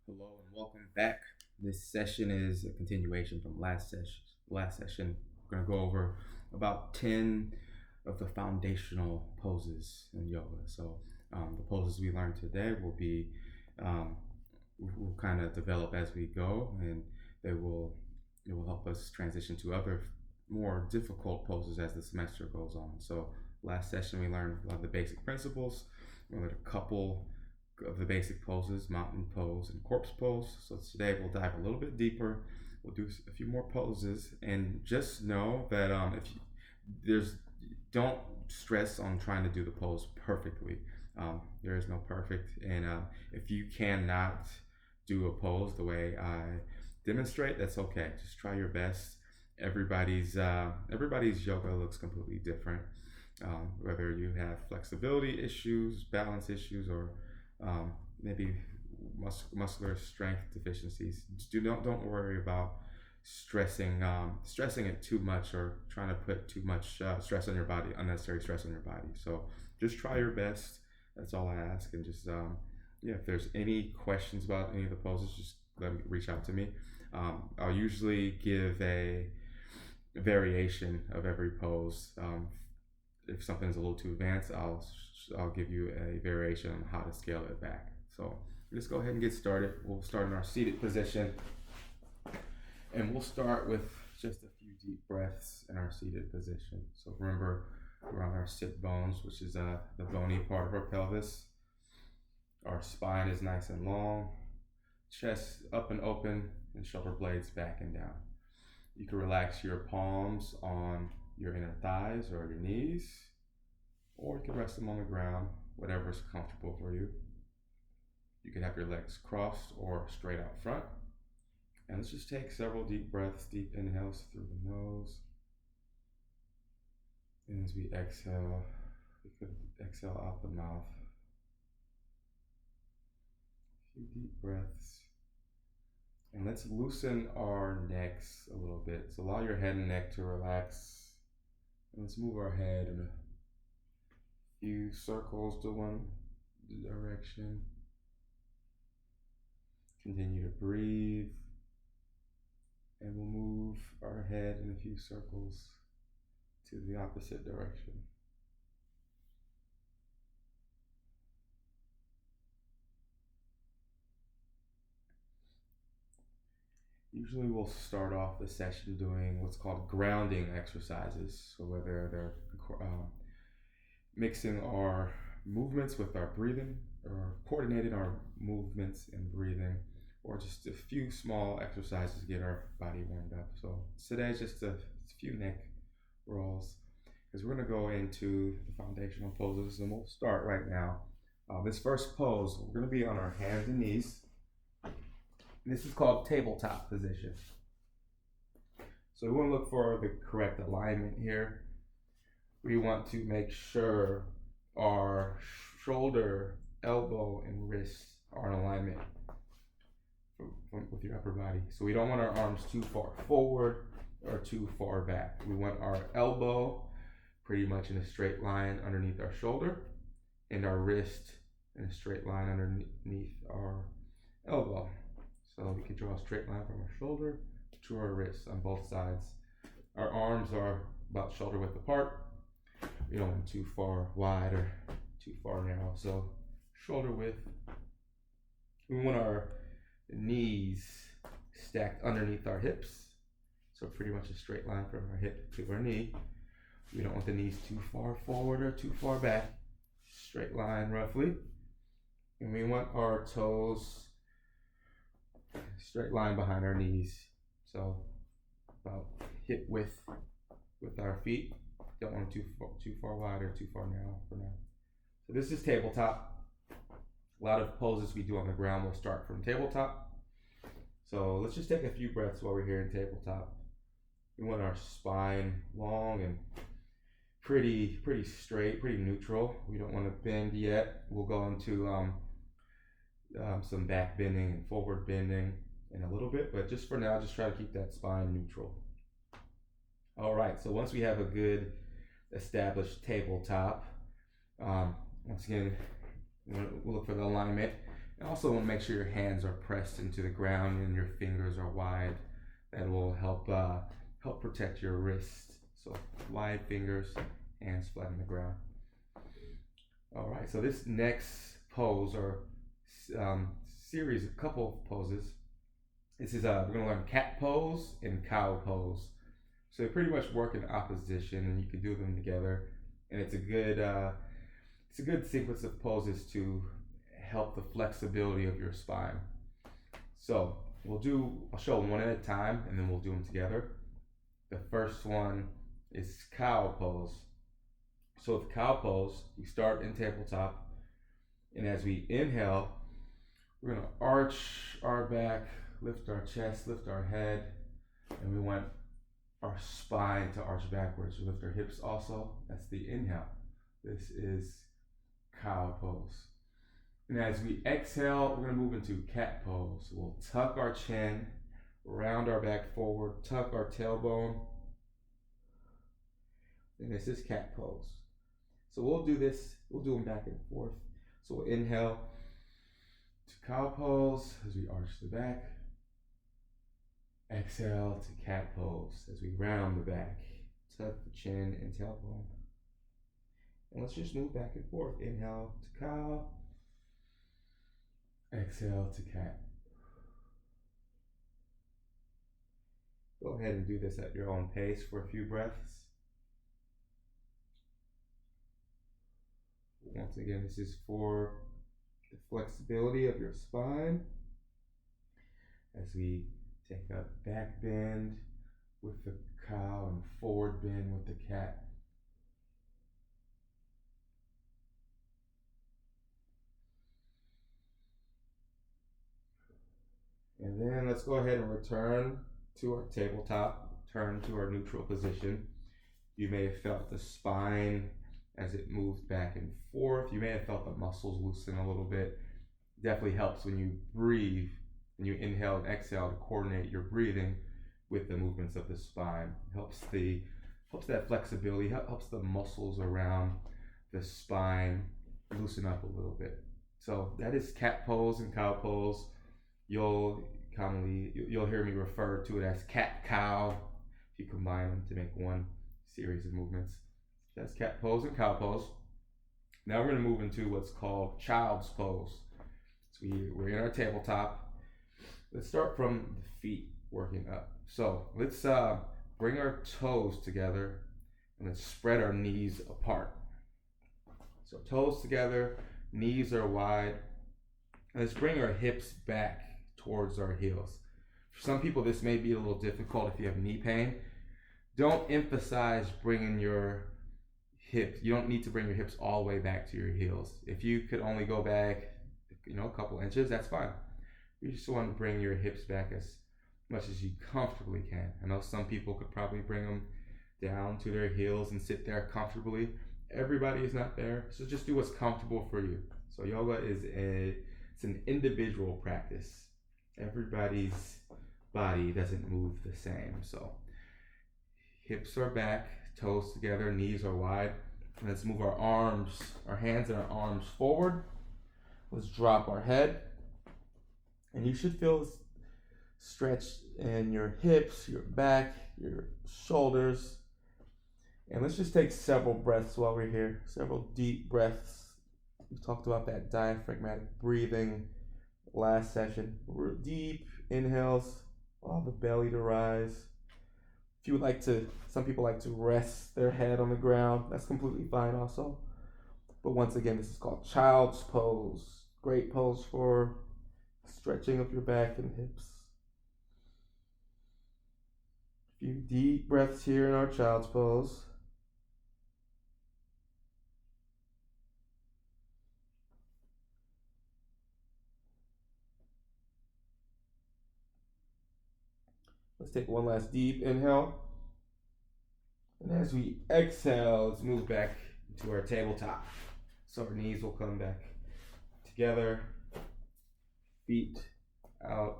Hello and welcome back. This session is a continuation from last session. Last session, we're going to go over about 10 of the foundational poses in yoga. The poses we learned today um, will kind of develop as we go, and they will it will help us transition to other more difficult poses as the semester goes on. So last session we learned a lot of the basic principles. We learned a couple of the basic poses, mountain pose and corpse pose. So today we'll dive a little bit deeper. We'll do a few more poses, and just know that if you, there's don't stress on trying to do the pose perfectly. There is no perfect, and if you cannot do a pose the way I demonstrate, that's okay. Just try your best. Everybody's yoga looks completely different. Whether you have flexibility issues, balance issues, or maybe muscular strength deficiencies. Don't worry about stressing it too much or trying to put too much stress on your body, unnecessary stress on your body. So just try your best. That's all I ask, and just yeah, if there's any questions about any of the poses, just reach out to me. I'll usually give a variation of every pose. If something's a little too advanced, I'll give you a variation on how to scale it back. So let's go ahead and get started. We'll start in our seated position, and we'll start with just a few deep breaths in our seated position. So remember, we're on our sit bones, which is the bony part of our pelvis. Our spine is nice and long, chest up and open, and shoulder blades back and down. You can relax your palms on your inner thighs or your knees, or you can rest them on the ground, whatever is comfortable for you. You can have your legs crossed or straight out front. And let's just take several deep breaths, deep inhales through the nose. And as we exhale, we could exhale out the mouth. A few deep breaths. And let's loosen our necks a little bit. So allow your head and neck to relax. And let's move our head in a few circles to one direction. Continue to breathe. And we'll move our head in a few circles to the opposite direction. Usually we'll start off the session doing what's called grounding exercises. So whether they're mixing our movements with our breathing, or coordinating our movements and breathing, or just a few small exercises to get our body warmed up. So today's just a few neck rolls, because we're going to go into the foundational poses, and we'll start right now. This first pose, we're going to be on our hands and knees. This is called tabletop position. So we want to look for the correct alignment here. We want to make sure our shoulder, elbow, and wrist are in alignment with your upper body. So we don't want our arms too far forward or too far back. We want our elbow pretty much in a straight line underneath our shoulder, and our wrist in a straight line underneath our elbow. So we can draw a straight line from our shoulder to our wrists on both sides. Our arms are about shoulder width apart. We don't want too far wide or too far narrow. So shoulder width. We want our knees stacked underneath our hips. So pretty much a straight line from our hip to our knee. We don't want the knees too far forward or too far back. Straight line roughly. And we want our toes straight line behind our knees. So about hip width with our feet. Don't want them too far wide or too far narrow for now. So this is tabletop. A lot of poses we do on the ground will start from tabletop. So let's just take a few breaths while we're here in tabletop. We want our spine long and pretty straight, pretty neutral. We don't want to bend yet. We'll go into some back bending and forward bending in a little bit, but just for now, just try to keep that spine neutral. All right, so once we have a good established tabletop, once again, we'll look for the alignment. And also want to make sure your hands are pressed into the ground and your fingers are wide. That will help protect your wrist. So wide fingers, hands flat on the ground. All right. So this next pose or series, a couple of poses. This is we're gonna learn cat pose and cow pose. So they pretty much work in opposition, and you can do them together. And it's a good sequence of poses to help the flexibility of your spine. So I'll show them one at a time, and then we'll do them together. The first one is cow pose. So with cow pose, we start in tabletop, and as we inhale, we're gonna arch our back, lift our chest, lift our head, and we want our spine to arch backwards. We lift our hips also. That's the inhale. This is cow pose. And as we exhale, we're going to move into cat pose. We'll tuck our chin, round our back forward, tuck our tailbone. And this is cat pose. So we'll do them back and forth. So we'll inhale to cow pose as we arch the back. Exhale to cat pose as we round the back, tuck the chin and tailbone. And let's just move back and forth. Inhale to cow. Exhale to cat. Go ahead and do this at your own pace for a few breaths. Once again, this is for the flexibility of your spine as we take a back bend with the cow and forward bend with the cat. And then let's go ahead and return to our tabletop, turn to our neutral position. You may have felt the spine as it moves back and forth. You may have felt the muscles loosen a little bit. Definitely helps when you breathe, when you inhale and exhale, to coordinate your breathing with the movements of the spine. Helps that flexibility, helps the muscles around the spine loosen up a little bit. So that is cat pose and cow pose. You'll hear me refer to it as cat cow if you combine them to make one series of movements. That's cat pose and cow pose. Now we're going to move into what's called child's pose. So we're in our tabletop. Let's start from the feet, working up. So let's bring our toes together and let's spread our knees apart. So toes together, knees are wide. And let's bring our hips back towards our heels. For some people, this may be a little difficult if you have knee pain. Don't emphasize bringing your hips. You don't need to bring your hips all the way back to your heels. If you could only go back, a couple inches, that's fine. You just want to bring your hips back as much as you comfortably can. I know some people could probably bring them down to their heels and sit there comfortably. Everybody is not there, so just do what's comfortable for you. So yoga it's an individual practice. Everybody's body doesn't move the same. So hips are back, toes together, knees are wide. Let's move our hands and our arms forward. Let's drop our head. And you should feel this stretch in your hips, your back, your shoulders. And let's just take several breaths while we're here. Several deep breaths. We talked about that diaphragmatic breathing last session. Deep inhales, allow the belly to rise. If you would like to, some people like to rest their head on the ground. That's completely fine also. But once again, this is called child's pose. Great pose for stretching of your back and hips. A few deep breaths here in our child's pose. Let's take one last deep inhale. And as we exhale, let's move back to our tabletop. So our knees will come back together, feet out,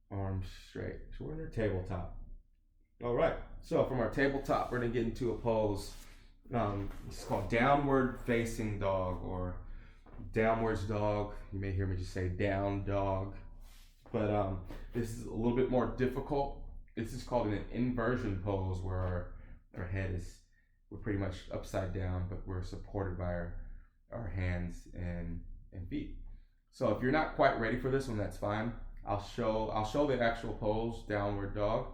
arms straight. So we're in our tabletop. All right, so from our tabletop, we're gonna get into a pose. It's called downward facing dog, or downwards dog. You may hear me just say down dog, but this is a little bit more difficult. This is called an inversion pose, where our head is, we're pretty much upside down, but we're supported by our hands and feet. So if you're not quite ready for this one, that's fine. I'll show the actual pose, downward dog,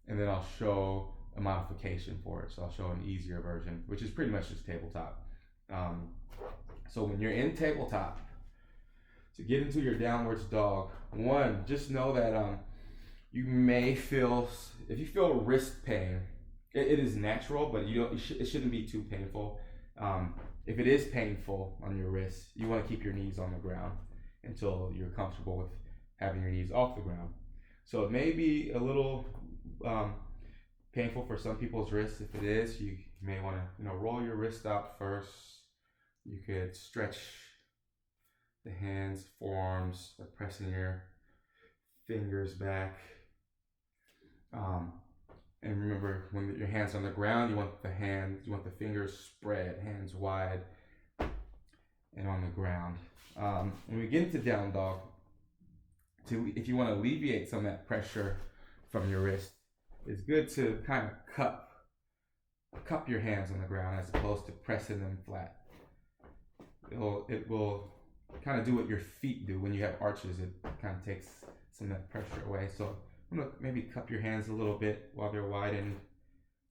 and then I'll show a modification for it. So I'll show an easier version, which is pretty much just tabletop. So when you're in tabletop, to get into your downwards dog, one, just know that you may feel, if you feel wrist pain, it is natural, but it shouldn't be too painful. If it is painful on your wrist, you want to keep your knees on the ground until you're comfortable with having your knees off the ground. So it may be a little painful for some people's wrists. If it is, you may want to roll your wrist out first. You could stretch the hands, forearms, by pressing your fingers back. And remember, when your hands are on the ground, you want the fingers spread, hands wide, and on the ground. When we get into down dog, if you want to alleviate some of that pressure from your wrist, it's good to kind of cup your hands on the ground as opposed to pressing them flat. It will kind of do what your feet do when you have arches. It kind of takes some of that pressure away. So I'm gonna maybe cup your hands a little bit while they're widened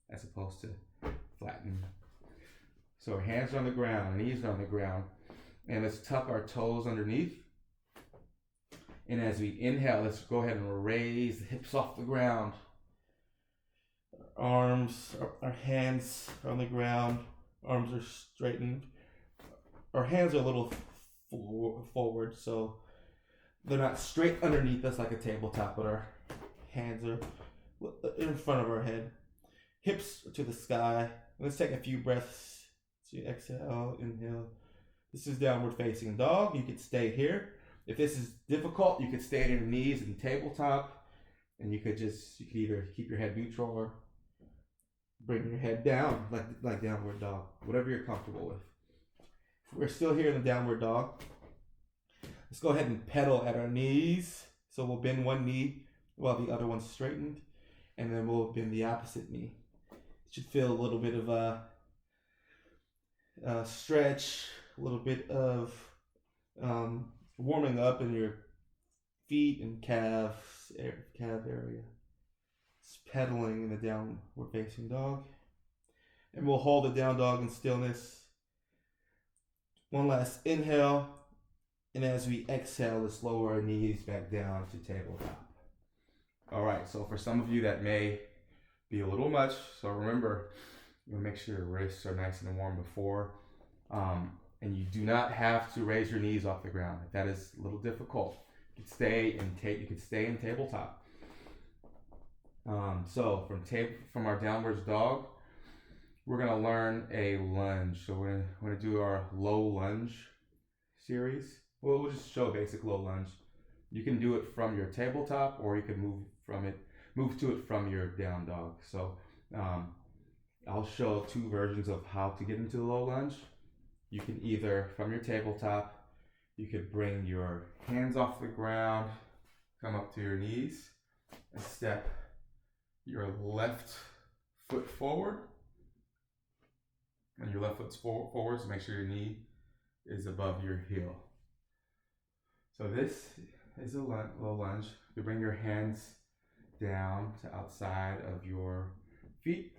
as opposed to flattened. So our hands are on the ground, our knees are on the ground, and let's tuck our toes underneath. And as we inhale, let's go ahead and raise the hips off the ground. Our hands are on the ground, arms are straightened. Our hands are a little forward, so they're not straight underneath us like a tabletop, but our hands are in front of our head. Hips to the sky. Let's take a few breaths. So you exhale, inhale. This is downward facing dog. You could stay here. If this is difficult, you could stay on your knees in tabletop, and you could either keep your head neutral or bring your head down like downward dog, whatever you're comfortable with. We're still here in the downward dog. Let's go ahead and pedal at our knees. So we'll bend one knee while the other one's straightened, and then we'll bend the opposite knee. You should feel a little bit of a stretch, a little bit of warming up in your feet and calf area. Just pedaling in the downward facing dog. And we'll hold the down dog in stillness. One last inhale, and as we exhale, let's lower our knees back down to tabletop. All right, so for some of you that may be a little much, so remember, make sure your wrists are nice and warm before, and you do not have to raise your knees off the ground. If that is a little difficult, you could stay in tabletop. So from our downwards dog, we're going to learn a lunge. So we're going to do our low lunge series. Well, we'll just show a basic low lunge. You can do it from your tabletop, or you can move to it from your down dog. So I'll show two versions of how to get into the low lunge. You can either, from your tabletop, you could bring your hands off the ground, come up to your knees, and step your left foot forward. When your left foot's forward, so make sure your knee is above your heel. So this is a low lunge. You bring your hands down to outside of your feet.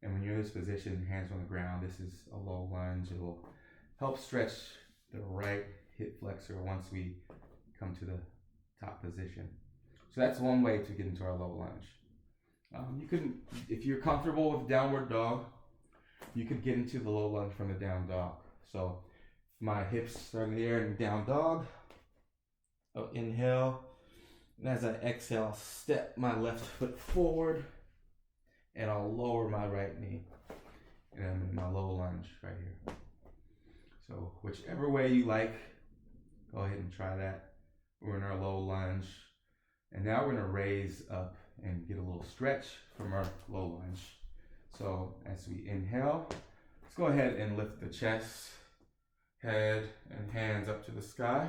And when you're in this position, hands on the ground, this is a low lunge. It will help stretch the right hip flexor once we come to the top position. So that's one way to get into our low lunge. You can, if you're comfortable with downward dog, you could get into the low lunge from the down dog. So my hips are in the air in down dog. I'll inhale, and as I exhale, I'll step my left foot forward, and I'll lower my right knee, and I'm in my low lunge right here. So whichever way you like, go ahead and try that. We're in our low lunge, and now we're going to raise up and get a little stretch from our low lunge. So as we inhale, let's go ahead and lift the chest head and hands up to the sky.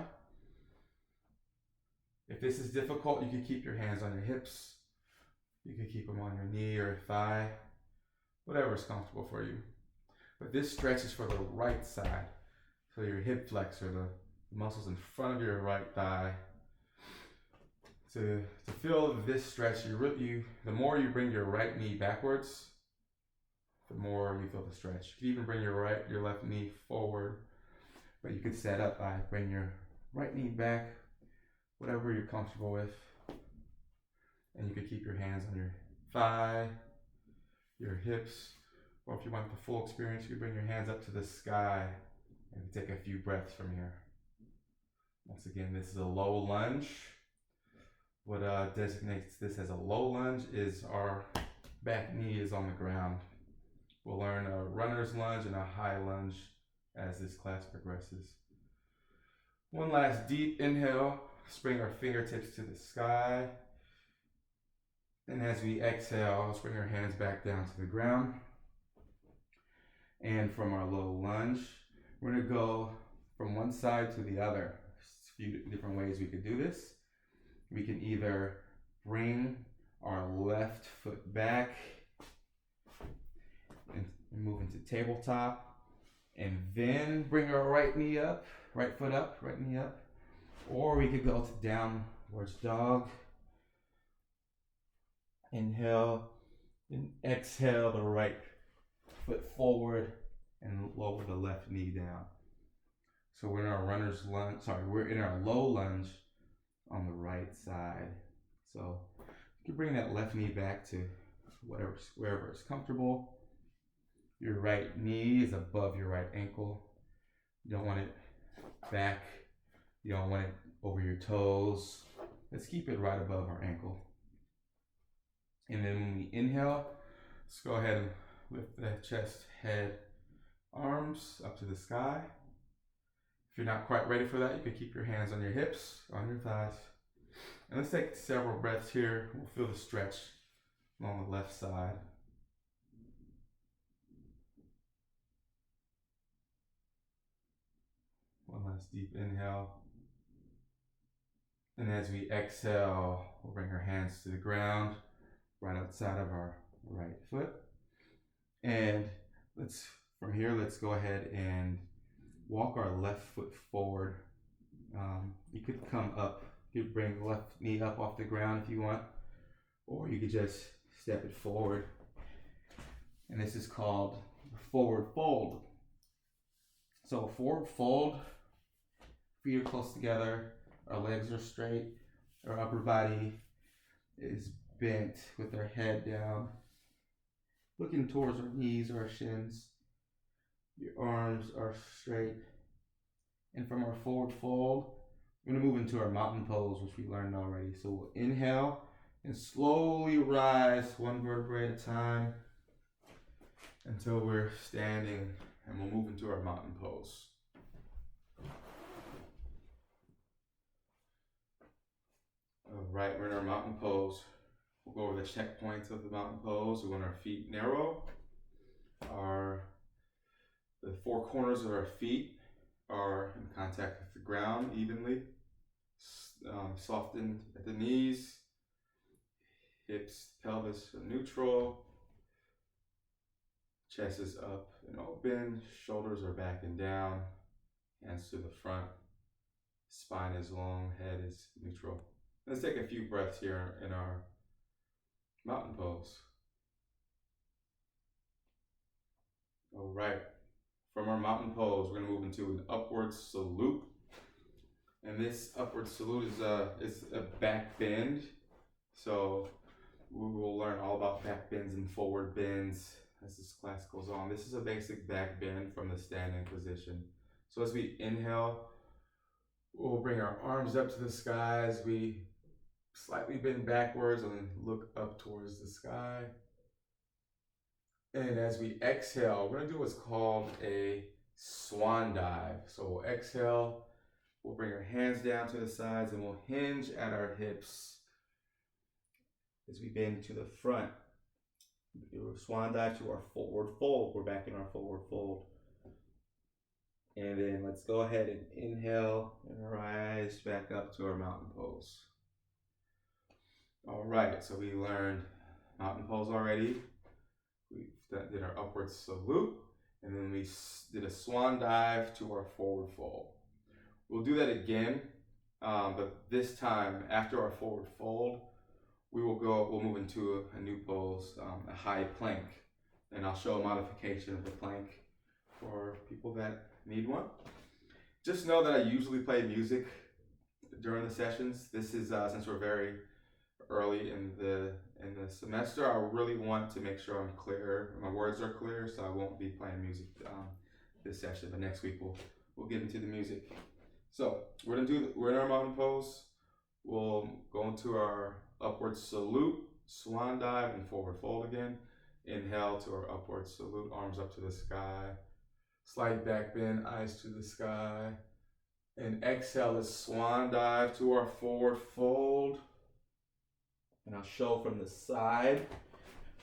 If this is difficult, you can keep your hands on your hips. You can keep them on your knee or thigh, whatever is comfortable for you. But this stretch is for the right side. So your hip flexor, the muscles in front of your right thigh. To feel this stretch, the more you bring your right knee backwards, the more you feel the stretch. You can even bring your left knee forward, but you could set up by bring your right knee back, whatever you're comfortable with. And you could keep your hands on your thigh, your hips, or if you want the full experience, you bring your hands up to the sky and take a few breaths from here. Once again, this is a low lunge. What designates this as a low lunge is our back knee is on the ground. We'll learn a runner's lunge and a high lunge as this class progresses. One last deep inhale, bring our fingertips to the sky. And as we exhale, let's bring our hands back down to the ground. And from our low lunge, we're gonna go from one side to the other. There's a few different ways we could do this. We can either bring our left foot back and move into tabletop, and then bring our right knee up, right foot up, right knee up. Or we could go to downwards dog. Inhale and exhale the right foot forward and lower the left knee down. So we're in our we're in our low lunge on the right side. So you can bring that left knee back to wherever it's comfortable. Your right knee is above your right ankle. You don't want it back. You don't want it over your toes. Let's keep it right above our ankle. And then when we inhale, let's go ahead and lift the chest, head, arms up to the sky. If you're not quite ready for that, you can keep your hands on your hips, on your thighs. And let's take several breaths here. We'll feel the stretch along the left side. One last deep inhale. And as we exhale, we'll bring our hands to the ground, right outside of our right foot. And from here, let's go ahead and walk our left foot forward. You could come up, you could bring the left knee up off the ground if you want, or you could just step it forward. And this is called forward fold. So a forward fold, feet are close together, our legs are straight, our upper body is bent with our head down, looking towards our knees or our shins. Your arms are straight. And from our forward fold, we're going to move into our mountain pose, which we learned already. So we'll inhale and slowly rise one vertebrae at a time until we're standing, and we'll move into our mountain pose. All right, we're in our mountain pose. We'll go over the checkpoints of the mountain pose. We want our feet narrow. The four corners of our feet are in contact with the ground evenly. Softened at the knees. Hips, pelvis are neutral. Chest is up and open. Shoulders are back and down. Hands to the front. Spine is long. Head is neutral. Let's take a few breaths here in our mountain pose. All right. From our mountain pose, we're going to move into an upward salute. And this upward salute is a back bend. So we will learn all about back bends and forward bends as this class goes on. This is a basic back bend from the standing position. So as we inhale, we'll bring our arms up to the sky as we slightly bend backwards and look up towards the sky. And as we exhale, we're gonna do what's called a swan dive. So we'll exhale, we'll bring our hands down to the sides, and we'll hinge at our hips as we bend to the front. Do a swan dive to our forward fold. We're back in our forward fold. And then let's go ahead and inhale and rise back up to our mountain pose. All right, so we learned mountain pose already. We did our upward salute, and then we did a swan dive to our forward fold. We'll do that again, but this time after our forward fold, we'll move into a new pose, a high plank, and I'll show a modification of the plank for people that need one. Just know that I usually play music during the sessions. This is since we're very early in the semester, I really want to make sure I'm clear, my words are clear, so I won't be playing music this session. But next week we'll get into the music. So we're in our mountain pose. We'll go into our upward salute, swan dive, and forward fold again. Inhale to our upward salute, arms up to the sky. Slight back bend, eyes to the sky. And exhale the swan dive to our forward fold. And I'll show from the side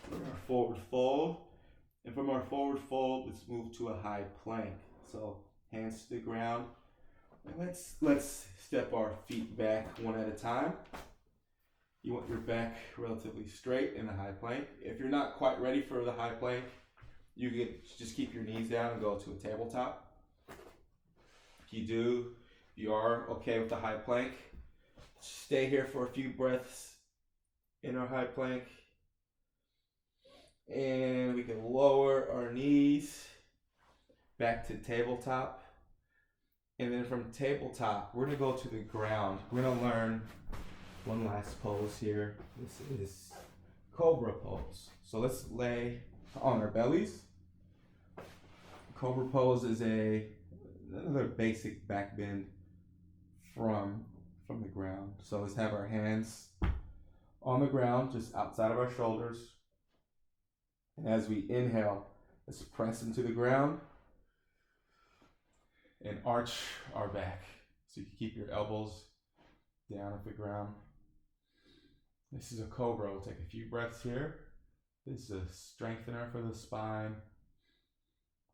from our forward fold. And from our forward fold, let's move to a high plank. So hands to the ground. And let's step our feet back one at a time. You want your back relatively straight in the high plank. If you're not quite ready for the high plank, you can just keep your knees down and go to a tabletop. If you are okay with the high plank, stay here for a few breaths in our high plank. And we can lower our knees back to tabletop. And then from tabletop, we're gonna go to the ground. We're gonna learn one last pose here. This is cobra pose. So let's lay on our bellies. Cobra pose is another basic back bend from the ground. So let's have our hands on the ground, just outside of our shoulders. And as we inhale, let's press into the ground and arch our back. So you can keep your elbows down off the ground. This is a cobra. We'll take a few breaths here. This is a strengthener for the spine.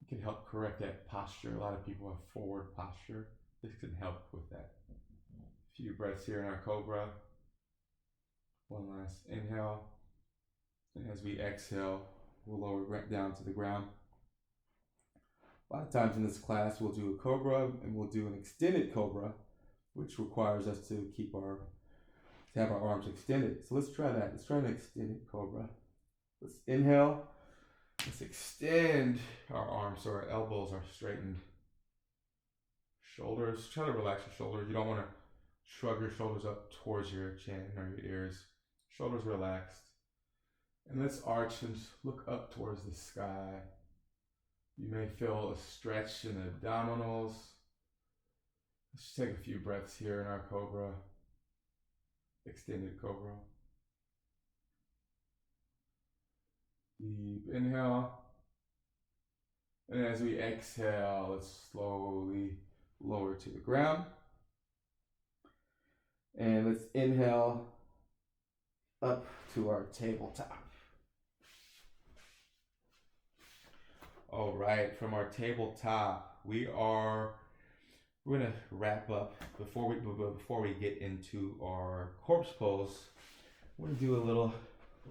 It can help correct that posture. A lot of people have forward posture. This can help with that. A few breaths here in our cobra. One last inhale. And as we exhale, we'll lower down to the ground. A lot of times in this class, we'll do a cobra and we'll do an extended cobra, which requires us to have our arms extended. So let's try that. Let's try an extended cobra. Let's inhale. Let's extend our arms so our elbows are straightened. Shoulders, try to relax your shoulders. You don't want to shrug your shoulders up towards your chin or your ears. Shoulders relaxed. And let's arch and look up towards the sky. You may feel a stretch in the abdominals. Let's take a few breaths here in our cobra. Extended cobra. Deep inhale. And as we exhale, let's slowly lower to the ground. And let's inhale up to our tabletop. All right, from our tabletop, we're gonna wrap up. Before we get into our corpse pose, we're gonna do a little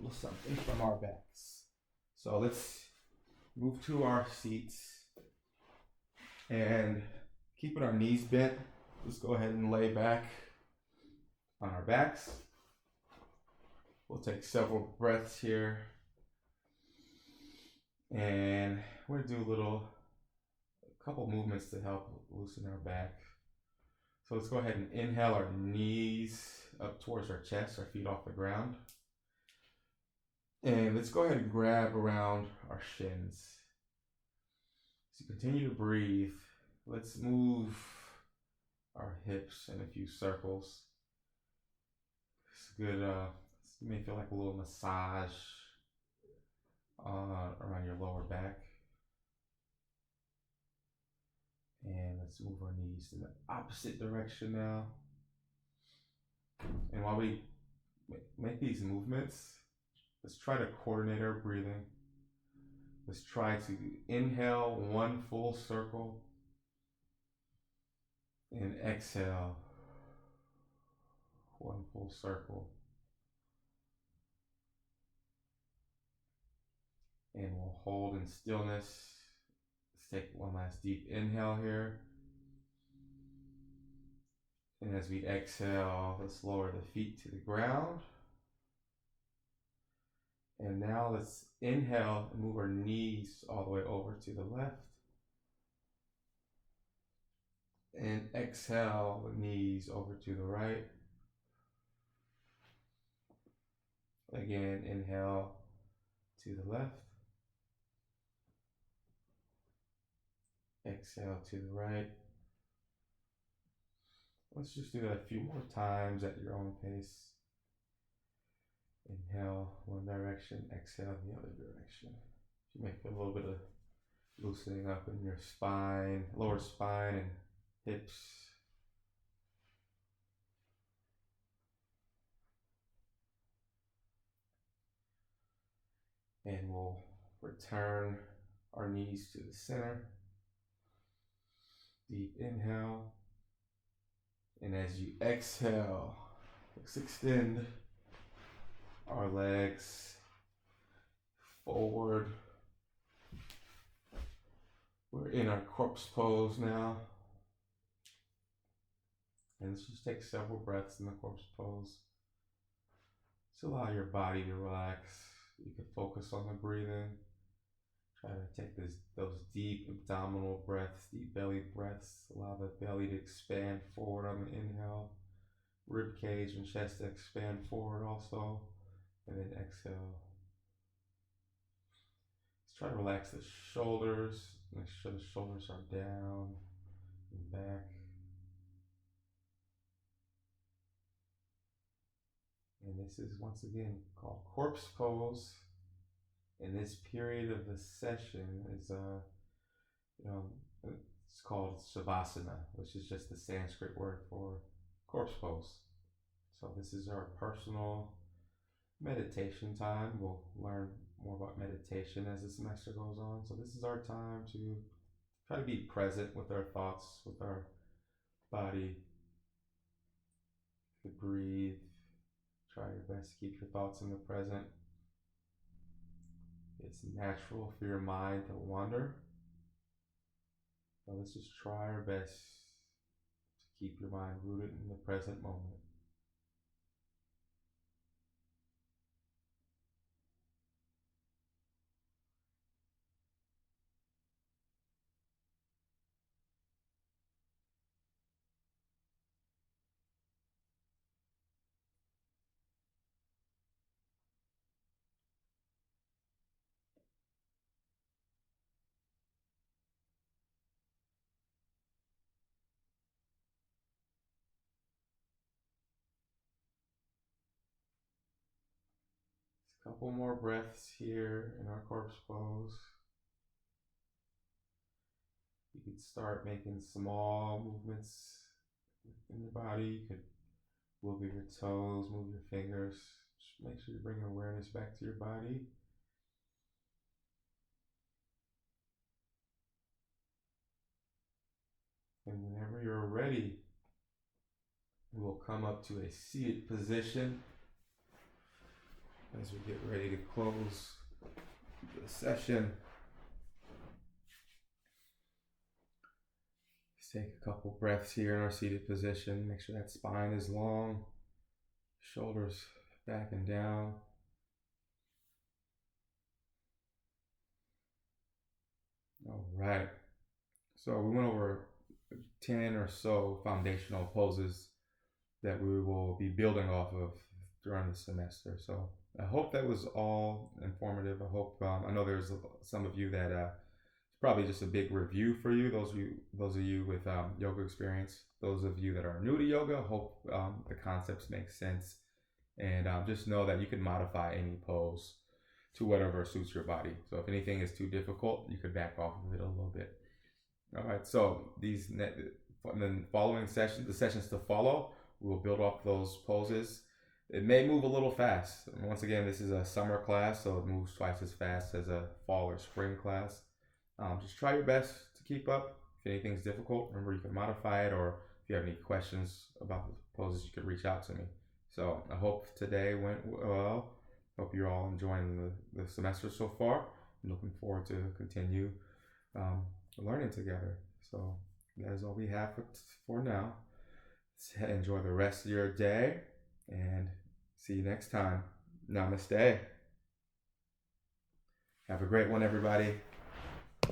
something from our backs. So let's move to our seats and keeping our knees bent. Let's go ahead and lay back on our backs. We'll take several breaths here. And we're gonna do a couple movements to help loosen our back. So let's go ahead and inhale our knees up towards our chest, our feet off the ground. And let's go ahead and grab around our shins. So continue to breathe. Let's move our hips in a few circles. It's good. You may feel like a little massage around your lower back. And let's move our knees in the opposite direction now. And while we make these movements, let's try to coordinate our breathing. Let's try to inhale one full circle And exhale, one full circle. And we'll hold in stillness. Let's take one last deep inhale here. And as we exhale, let's lower the feet to the ground. And now let's inhale and move our knees all the way over to the left. And exhale, the knees over to the right. Again, inhale to the left. Exhale to the right. Let's just do that a few more times at your own pace. Inhale one direction, exhale the other direction. You may feel a little bit of loosening up in your spine, lower spine and hips. And we'll return our knees to the center. Deep inhale. And as you exhale, let's extend our legs forward. We're in our corpse pose now. And let's just take several breaths in the corpse pose. Just allow your body to relax. You can focus on the breathing. Try to take those deep abdominal breaths, deep belly breaths. Allow the belly to expand forward on the inhale. Rib cage and chest to expand forward also. And then exhale. Let's try to relax the shoulders. Make sure the shoulders are down and back. And this is once again called corpse pose. And this period of the session is, it's called Savasana, which is just the Sanskrit word for corpse pose. So this is our personal meditation time. We'll learn more about meditation as the semester goes on. So this is our time to try to be present with our thoughts, with our body. To breathe. Try your best to keep your thoughts in the present. It's natural for your mind to wander. So let's just try our best to keep your mind rooted in the present moment. Just a couple more breaths here in our corpse pose. You could start making small movements in your body. You could wiggle your toes, move your fingers. Just make sure you bring awareness back to your body. And whenever you're ready, we'll come up to a seated position as we get ready to close the session. Just take a couple breaths here in our seated position. Make sure that spine is long, shoulders back and down. All right. So we went over 10 or so foundational poses that we will be building off of during the semester. So I hope that was all informative. I hope, I know there's some of you that it's probably just a big review for you. Those of you with yoga experience, those of you that are new to yoga, hope the concepts make sense. And just know that you can modify any pose to whatever suits your body. So if anything is too difficult, you could back off of it a little bit. All right, so the following sessions, the sessions to follow, we will build off those poses. It may move a little fast. Once again, this is a summer class, so it moves twice as fast as a fall or spring class. Just try your best to keep up. If anything's difficult, remember you can modify it, or if you have any questions about the poses, you could reach out to me. So I hope today went well. Hope you're all enjoying the semester so far. I'm looking forward to continue learning together. So that is all we have for now. Enjoy the rest of your day and see you next time. Namaste. Have a great one, everybody.